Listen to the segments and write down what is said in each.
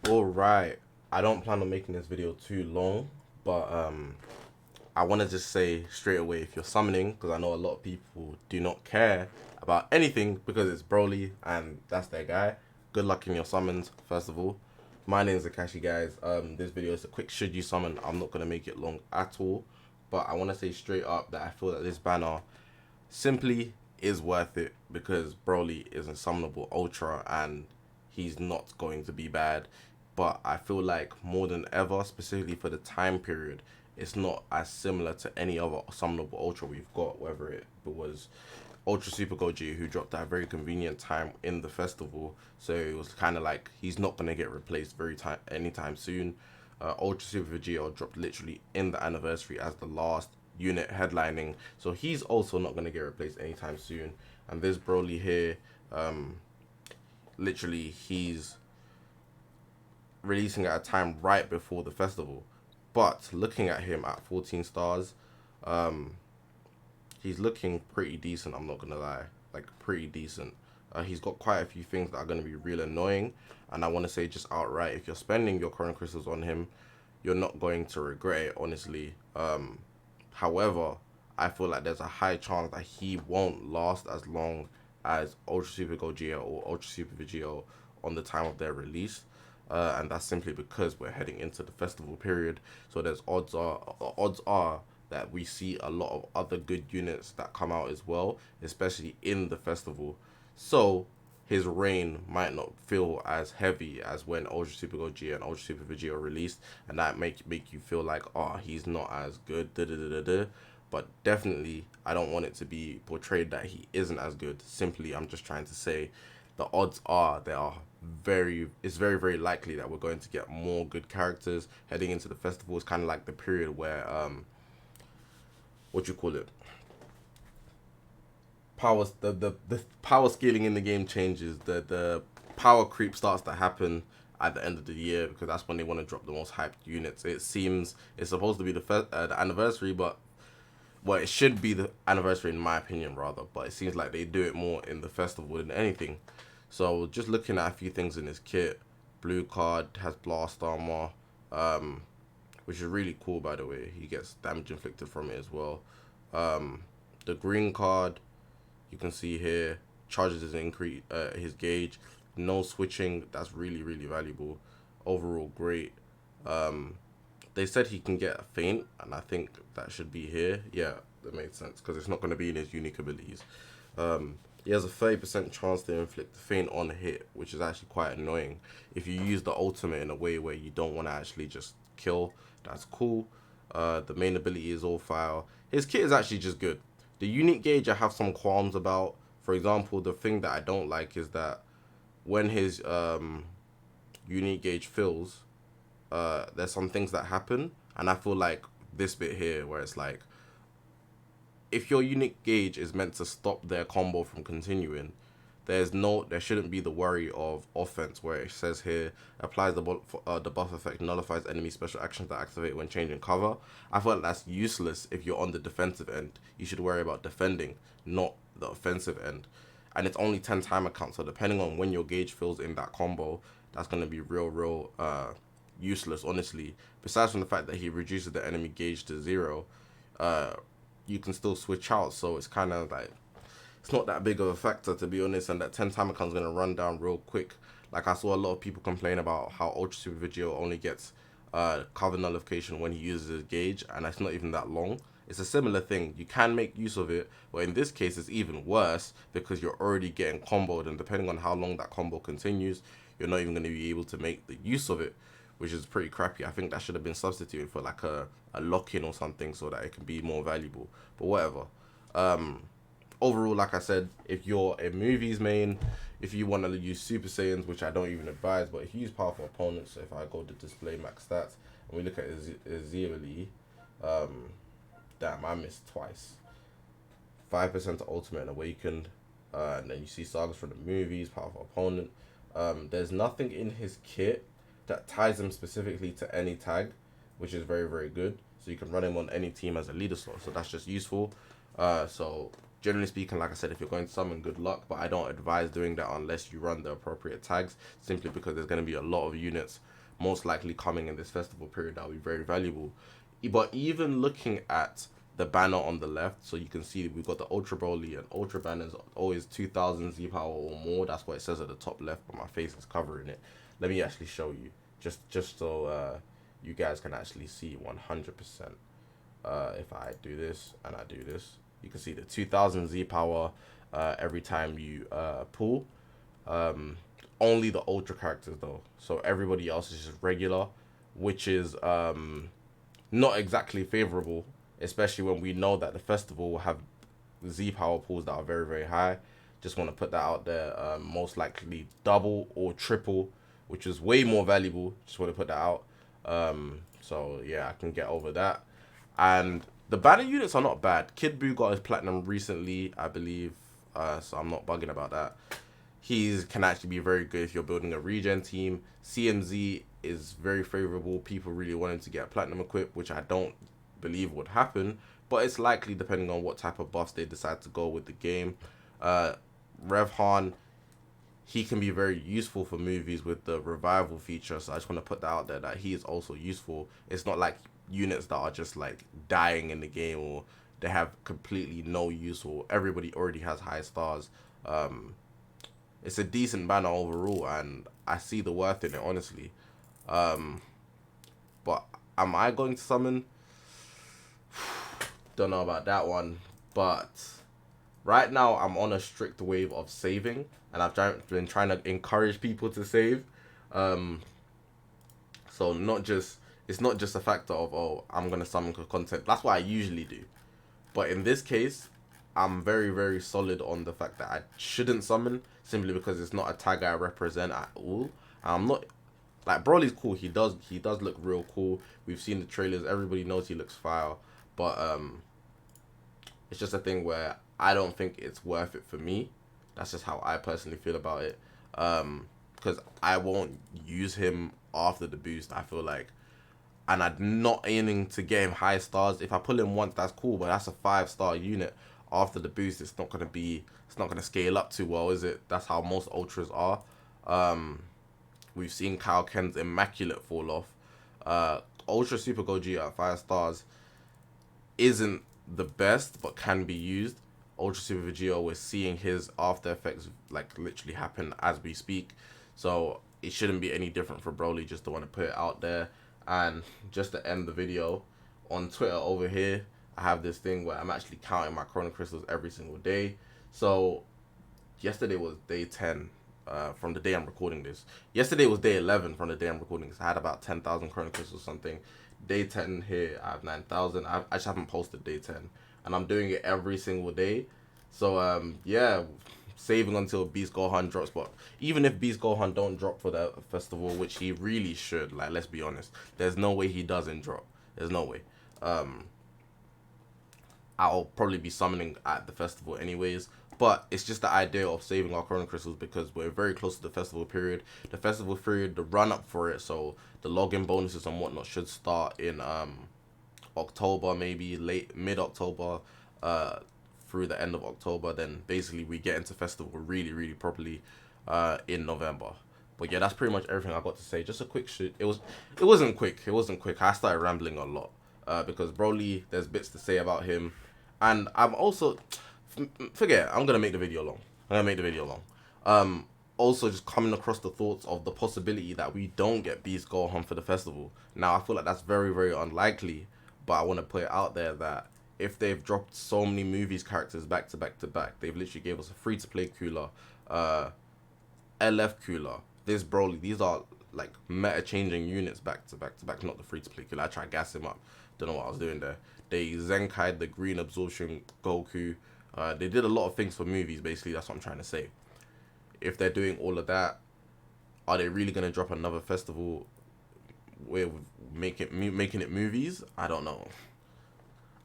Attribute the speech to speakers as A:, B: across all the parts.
A: Alright, I don't plan on making this video too long, but I want to just say straight away, if you're summoning, because I know a lot of people do not care about anything because it's Broly and that's their guy. Good luck in your summons, first of all. My name is Zakashi, guys. This video is a quick should you summon. I'm not gonna make it long at all, but I want to say straight up that I feel that this banner simply is worth it because Broly is a summonable ultra and he's not going to be bad. But I feel like more than ever, specifically for the time period, it's not as similar to any other summonable ultra we've got, whether it was Ultra Super Goji, who dropped at a very convenient time in the festival. So it was kind of like he's not going to get replaced anytime soon. Ultra Super Vegito dropped literally in the anniversary as the last unit headlining, so he's also not going to get replaced anytime soon. And this Broly here, literally he's releasing at a time right before the festival. But looking at him at 14 stars, um, he's looking pretty decent. I'm not gonna lie, like pretty decent. He's got quite a few things that are gonna be real annoying, and I want to say just outright, if you're spending your current crystals on him, you're not going to regret it, honestly. However, I feel like there's a high chance that he won't last as long as Ultra Super Gogeta or Ultra Super Vegito on the time of their release. And that's simply because we're heading into the festival period. So there's odds are that we see a lot of other good units that come out as well, especially in the festival. So his reign might not feel as heavy as when Ultra Super Gogeta and Ultra Super Vegeta released, and that make you feel like, oh, he's not as good. Da, da, da, da, da. But definitely, I don't want it to be portrayed that he isn't as good. Simply, I'm just trying to say the odds are there are it's very likely that we're going to get more good characters heading into the festival. It's kind of like the period where what you call it, the power scaling in the game changes. The power creep starts to happen at the end of the year because that's when they want to drop the most hyped units. It seems it's supposed to be the anniversary, but well, it should be the anniversary in my opinion rather, but it seems like they do it more in the festival than anything. So just looking at a few things in his kit, blue card has blast armor, um, which is really cool by the way. He gets damage inflicted from it as well. The green card you can see here charges his his gauge. No switching. That's really valuable. Overall great. Um, they said he can get a feint, and I think that should be here. Yeah, that made sense because it's not going to be in his unique abilities. He has a 30% chance to inflict the feint on hit, which is actually quite annoying. If you use the ultimate in a way where you don't want to actually just kill, that's cool. The main ability is all fire. His kit is actually just good. The unique gauge I have some qualms about. For example, the thing that I don't like is that when his unique gauge fills, there's some things that happen, and I feel like this bit here where it's like, if your unique gauge is meant to stop their combo from continuing, there shouldn't be the worry of offense where it says here applies the buff effect nullifies enemy special actions that activate when changing cover. I feel like that's useless. If you're on the defensive end, you should worry about defending, not the offensive end. And it's only 10 timer count, so depending on when your gauge fills in that combo, that's going to be real useless, honestly. Besides from the fact that he reduces the enemy gauge to 0, uh you can still switch out, so it's kind of like it's not that big of a factor, to be honest, and that 10 timer count is going to run down real quick. Like I saw a lot of people complain about how Ultra Super Vegito only gets cover nullification when he uses his gauge, and that's not even that long. It's a similar thing. You can make use of it, but in this case it's even worse because you're already getting comboed, and depending on how long that combo continues, you're not even going to be able to make the use of it, which is pretty crappy. I think that should have been substituted for like a lock-in or something so that it can be more valuable. But whatever. Overall, like I said, if you're a movies main, if you want to use Super Saiyans, which I don't even advise, but if you use powerful opponents, so if I go to display max stats and we look at Zinobi, um, damn, I missed twice. 5% to Ultimate and Awakened, and then you see Sagas from the movies, powerful opponent. There's nothing in his kit that ties him specifically to any tag, which is very good. So you can run him on any team as a leader slot. So that's just useful. So Generally speaking, like I said, if you're going to summon, good luck, but I don't advise doing that unless you run the appropriate tags, simply because there's going to be a lot of units most likely coming in this festival period that will be very valuable. But even looking at the banner on the left, so you can see we've got the Ultra BROLY, and Ultra banners always 2000 Z power or more. That's what it says at the top left, but my face is covering it. Let me actually show you, just so you guys can actually see 100%. If I do this and I do this, you can see the 2000 Z power every time you pull. Only the Ultra characters though, so everybody else is just regular, which is not exactly favorable, especially when we know that the festival will have Z power pools that are very, very high. Just want to put that out there. Most likely double or triple, which is way more valuable. Just want to put that out. So yeah, I can get over that. And the banner units are not bad. Kid Buu got his platinum recently, I believe, so I'm not bugging about that. He can actually be very good if you're building a regen team. CMZ is very favorable. People really want him to get platinum equipped, which I don't believe would happen, but it's likely depending on what type of buffs they decide to go with the game. Revhan, he can be very useful for movies with the revival feature, so I just want to put that out there that he is also useful. It's not like units that are just like dying in the game or they have completely no use or everybody already has high stars. It's a decent banner overall, and I see the worth in it, honestly. But am I going to summon? Don't know about that one. But right now, I'm on a strict wave of saving, and I've been trying to encourage people to save. So it's not just a factor of, oh, I'm gonna summon content. That's what I usually do. But in this case, I'm very, very solid on the fact that I shouldn't summon, simply because it's not a tag I represent at all. I'm not like, Broly's cool. He does look real cool. We've seen the trailers. Everybody knows he looks fire. But it's just a thing where I don't think it's worth it for me. That's just how I personally feel about it. Because I won't use him after the boost, I feel like. And I'm not aiming to get him high stars. If I pull him once, that's cool, but that's a 5-star unit. After the boost, it's not gonna scale up too well, is it? That's how most ultras are. We've seen Kyle Ken's immaculate fall off. Ultra Super Goji at 5 stars isn't the best, but can be used. Ultra Super Vegeta, we're seeing his after effects like literally happen as we speak, so it shouldn't be any different for Broly. Just to want to put it out there. And just to end the video, on Twitter over here, I have this thing where I'm actually counting my chrono crystals every single day. So yesterday was day 10 from the day I'm recording this. Yesterday was day 11 from the day I'm recording this. I had about 10,000 chrono crystals or something. Day 10 here, I have 9,000. I just haven't posted day 10. And I'm doing it every single day. So yeah, saving until Beast Gohan drops. But even if Beast Gohan don't drop for the festival, which he really should, like, let's be honest, there's no way he doesn't drop. There's no way. I'll probably be summoning at the festival anyways, but it's just the idea of saving our chrono crystals because we're very close to the festival period. The festival period, the run up for it, so the login bonuses and whatnot should start in October, maybe mid-October, through the end of October. Then basically we get into festival really properly in November. But yeah, that's pretty much everything I got to say. Just a quick shoot. It wasn't quick. I started rambling a lot because Broly, there's bits to say about him, and I'm also forget. I'm gonna make the video long. Also just coming across the thoughts of the possibility that we don't get Beast Gohan for the festival. Now I feel like that's very unlikely, but I want to put it out there that if they've dropped so many movies characters back to back, they've literally gave us a free-to-play Cooler, LF Cooler, this Broly. These are like meta-changing units back to back, not the free-to-play Cooler. I tried to gas him up. Don't know what I was doing there. They Zenkai the green absorption Goku. They did a lot of things for movies, basically. That's what I'm trying to say. If they're doing all of that, are they really going to drop another festival with making it movies? I don't know.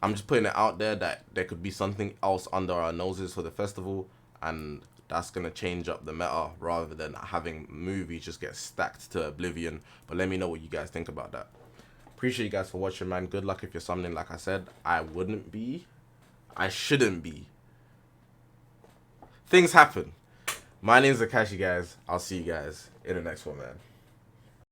A: I'm just putting it out there that there could be something else under our noses for the festival, and that's going to change up the meta rather than having movies just get stacked to oblivion. But let me know what you guys think about that. Appreciate you guys for watching, man. Good luck if you're summoning. Like I said, I shouldn't be. things happen. My name's Zakashi, guys. I'll see you guys in the next one, man.